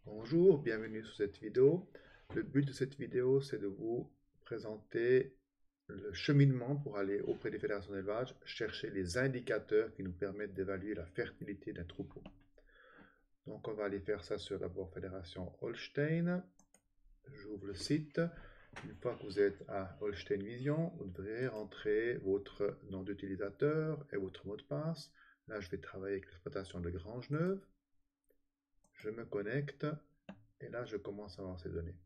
Bonjour, bienvenue sur cette vidéo. Le but de cette vidéo, c'est de vous présenter le cheminement pour aller auprès des fédérations d'élevage, chercher les indicateurs qui nous permettent d'évaluer la fertilité d'un troupeau. Donc on va aller faire ça sur d'abord Fédération Holstein. J'ouvre le site. Une fois que vous êtes à Holstein Vision, vous devrez rentrer votre nom d'utilisateur et votre mot de passe. Là, je vais travailler avec l'exploitation de Grangeneuve. Je me connecte. Et là, je commence à avoir ces données.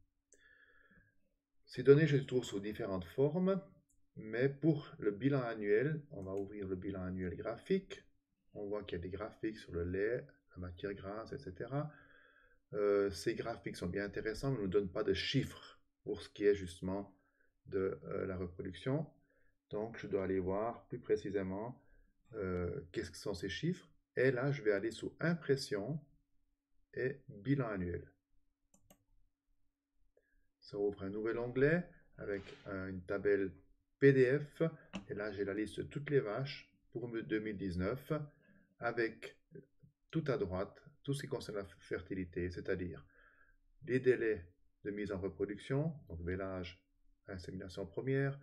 Ces données, je les trouve sous différentes formes, mais pour le bilan annuel, on va ouvrir le bilan annuel graphique. On voit qu'il y a des graphiques sur le lait, la matière grasse, etc. Ces graphiques sont bien intéressants, mais ne nous donnent pas de chiffres pour ce qui est justement de la reproduction. Donc, je dois aller voir plus précisément qu'est-ce que sont ces chiffres. Et là, je vais aller sous impression et bilan annuel. Ça ouvre un nouvel onglet avec une tabelle PDF. Et là, j'ai la liste de toutes les vaches pour 2019 avec tout à droite, tout ce qui concerne la fertilité, c'est-à-dire les délais de mise en reproduction, donc vélage, insémination première,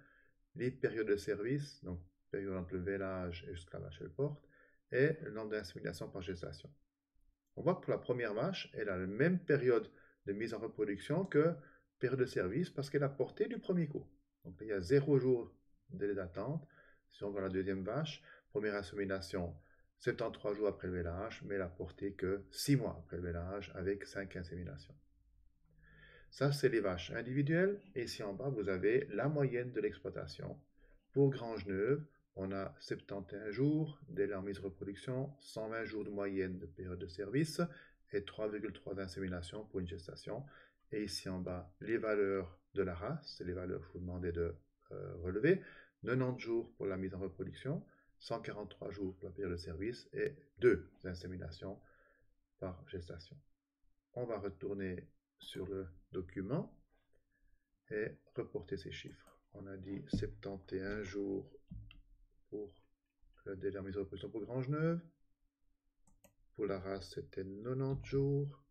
les périodes de service, donc période entre le vélage et jusqu'à la vache elle porte, et le nombre d'inséminations par gestation. On voit que pour la première vache, elle a la même période de mise en reproduction que période de service parce qu'elle a porté du premier coup. Donc il y a 0 jour de délai d'attente. Si on voit la deuxième vache, première insémination 73 jours après le vélage, mais elle a porté que 6 mois après le vélage avec 5 inséminations. Ça, c'est les vaches individuelles. Et ici en bas, vous avez la moyenne de l'exploitation. Pour Grangeneuve, on a 71 jours dès la mise en reproduction, 120 jours de moyenne de période de service et 3,3 inséminations pour une gestation. Et ici en bas, les valeurs de la race, c'est les valeurs que je vous demandais de relever. 90 jours pour la mise en reproduction, 143 jours pour la période de service et 2 inséminations par gestation. On va retourner sur le document et reporter ces chiffres. On a dit 71 jours pour la dernière mise en reproduction pour Grangeneuve. Pour la race, c'était 90 jours.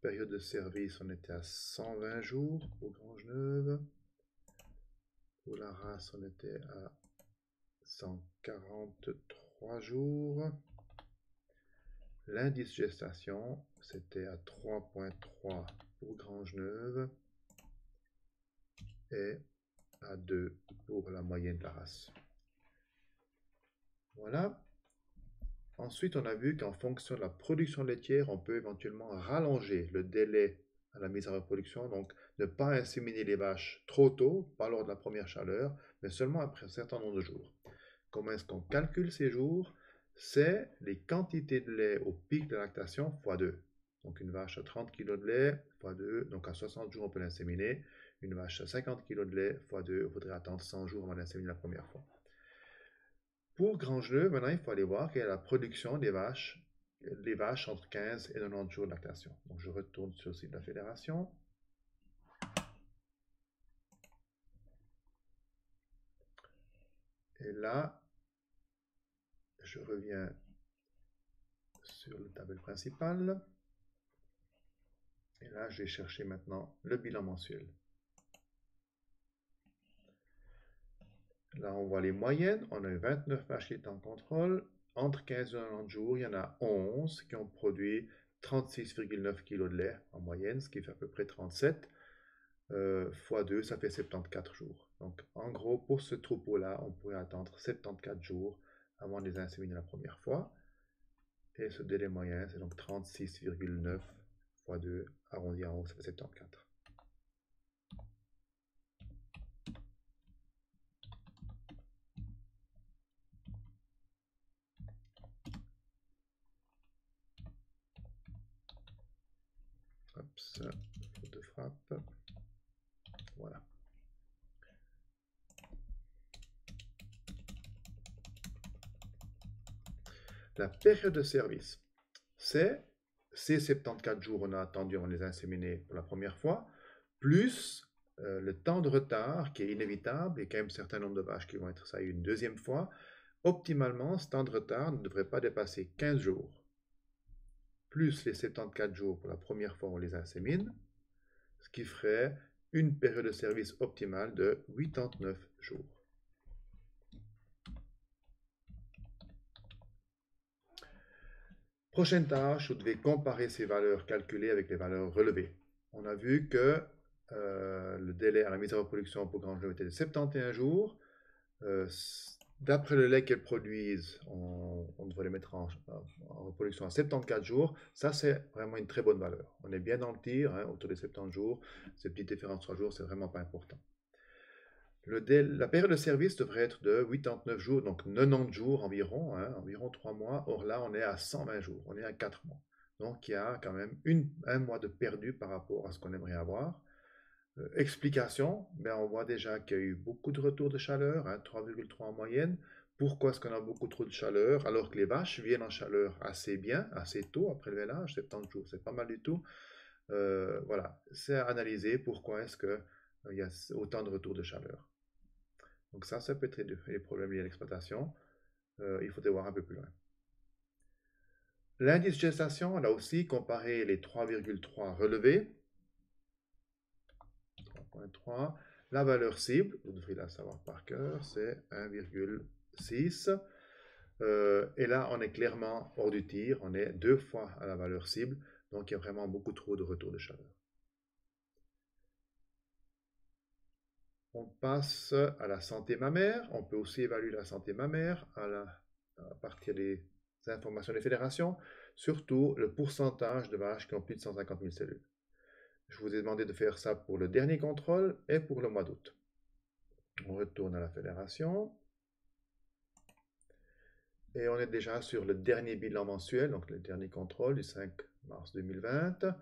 Période de service, on était à 120 jours pour Grangeneuve. Pour la race, on était à 143 jours. L'indice gestation, c'était à 3,3 pour Grangeneuve et à 2 pour la moyenne de la race. Voilà. Ensuite, on a vu qu'en fonction de la production laitière, on peut éventuellement rallonger le délai à la mise en reproduction. Donc, ne pas inséminer les vaches trop tôt, pas lors de la première chaleur, mais seulement après un certain nombre de jours. Comment est-ce qu'on calcule ces jours? C'est les quantités de lait au pic de lactation x 2. Donc, une vache à 30 kg de lait x 2, donc à 60 jours, on peut l'inséminer. Une vache à 50 kg de lait x 2, il faudrait attendre 100 jours avant d'inséminer la première fois. Pour Grangeneuve, maintenant, il faut aller voir quelle est la production des vaches, les vaches entre 15 et 90 jours de lactation. Donc, je retourne sur le site de la fédération. Et là, je reviens sur la table principale. Et là, je vais chercher maintenant le bilan mensuel. Là, on voit les moyennes. On a 29 vaches qui étaient en contrôle. Entre 15 et 90 jours, il y en a 11 qui ont produit 36,9 kg de lait en moyenne, ce qui fait à peu près 37. Fois 2, ça fait 74 jours. Donc, en gros, pour ce troupeau-là, on pourrait attendre 74 jours avant de les inséminer la première fois. Et ce délai moyen, c'est donc 36,9 fois 2, arrondi en haut, ça fait 74. Hop, ça, faute de frappe. Voilà. La période de service, c'est ces 74 jours on a attendu avant de les inséminer pour la première fois, plus le temps de retard qui est inévitable, il y a quand même un certain nombre de vaches qui vont être ça une deuxième fois. Optimalement, ce temps de retard ne devrait pas dépasser 15 jours. plus les 74 jours pour la première fois on les insémine, ce qui ferait une période de service optimale de 89 jours. Prochaine tâche, vous devez comparer ces valeurs calculées avec les valeurs relevées. On a vu que le délai à la mise en reproduction pour grange était de 71 jours. D'après le lait qu'elles produisent, on devrait les mettre en reproduction à 74 jours. Ça, c'est vraiment une très bonne valeur. On est bien dans le tir, hein, autour des 70 jours. Ces petites différences de 3 jours, c'est vraiment pas important. La période de service devrait être de 89 jours, donc 90 jours environ, hein, environ 3 mois. Or là, on est à 120 jours, on est à 4 mois. Donc il y a quand même un mois de perdu par rapport à ce qu'on aimerait avoir. Explication, ben on voit déjà qu'il y a eu beaucoup de retours de chaleur, hein, 3,3 en moyenne. Pourquoi est-ce qu'on a beaucoup trop de chaleur alors que les vaches viennent en chaleur assez bien, assez tôt après le vélage, 70 jours, c'est pas mal du tout. Voilà, c'est à analyser pourquoi est-ce qu'il y a autant de retours de chaleur. Donc ça peut être des problèmes liés à l'exploitation. Il faudrait voir un peu plus loin. L'indice gestation, là aussi, comparé les 3,3 relevés. 3.3. La valeur cible, vous devrez la savoir par cœur, c'est 1,6. Et là, on est clairement hors du tir. On est 2 fois à la valeur cible. Donc, il y a vraiment beaucoup trop de retour de chaleur. On passe à la santé mammaire. On peut aussi évaluer la santé mammaire à partir des informations des fédérations, surtout le pourcentage de vaches qui ont plus de 150 000 cellules. Je vous ai demandé de faire ça pour le dernier contrôle et pour le mois d'août. On retourne à la fédération. Et on est déjà sur le dernier bilan mensuel, donc le dernier contrôle du 5 mars 2020.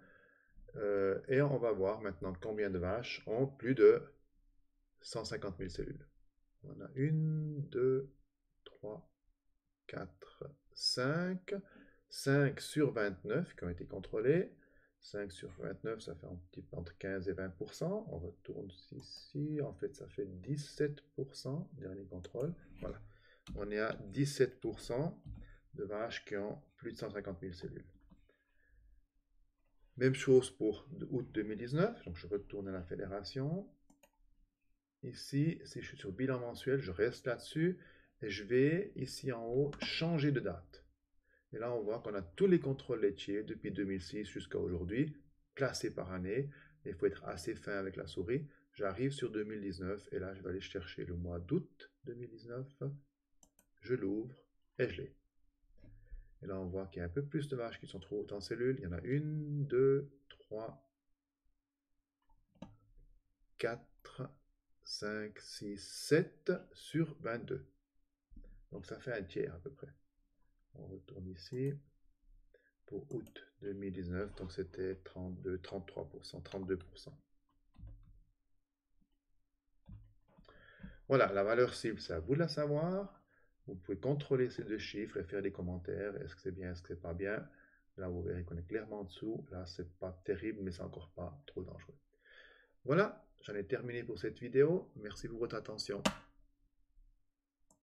Et on va voir maintenant combien de vaches ont plus de 150 000 cellules. On a 1, 2, 3, 4, 5. 5 sur 29 qui ont été contrôlés. 5 sur 29, ça fait un petit peu entre 15 et 20%. On retourne ici. En fait, ça fait 17%, dernier contrôle. Voilà. On est à 17% de vaches qui ont plus de 150 000 cellules. Même chose pour août 2019. Donc, je retourne à la fédération. Ici, si je suis sur bilan mensuel, je reste là-dessus. Et je vais, ici en haut, changer de date. Et là, on voit qu'on a tous les contrôles laitiers depuis 2006 jusqu'à aujourd'hui, classés par année. Il faut être assez fin avec la souris. J'arrive sur 2019 et là, je vais aller chercher le mois d'août 2019. Je l'ouvre et je l'ai. Et là, on voit qu'il y a un peu plus de vaches qui sont trop hautes en cellules. Il y en a 1, 2, 3, 4, 5, 6, 7 sur 22. Donc, ça fait un tiers à peu près. On retourne ici. Pour août 2019, donc c'était 32, 33%, 32%. Voilà, la valeur cible, c'est à vous de la savoir. Vous pouvez contrôler ces deux chiffres et faire des commentaires. Est-ce que c'est bien, est-ce que c'est pas bien? Là, vous verrez qu'on est clairement en dessous. Là, c'est pas terrible, mais c'est encore pas trop dangereux. Voilà, j'en ai terminé pour cette vidéo. Merci pour votre attention.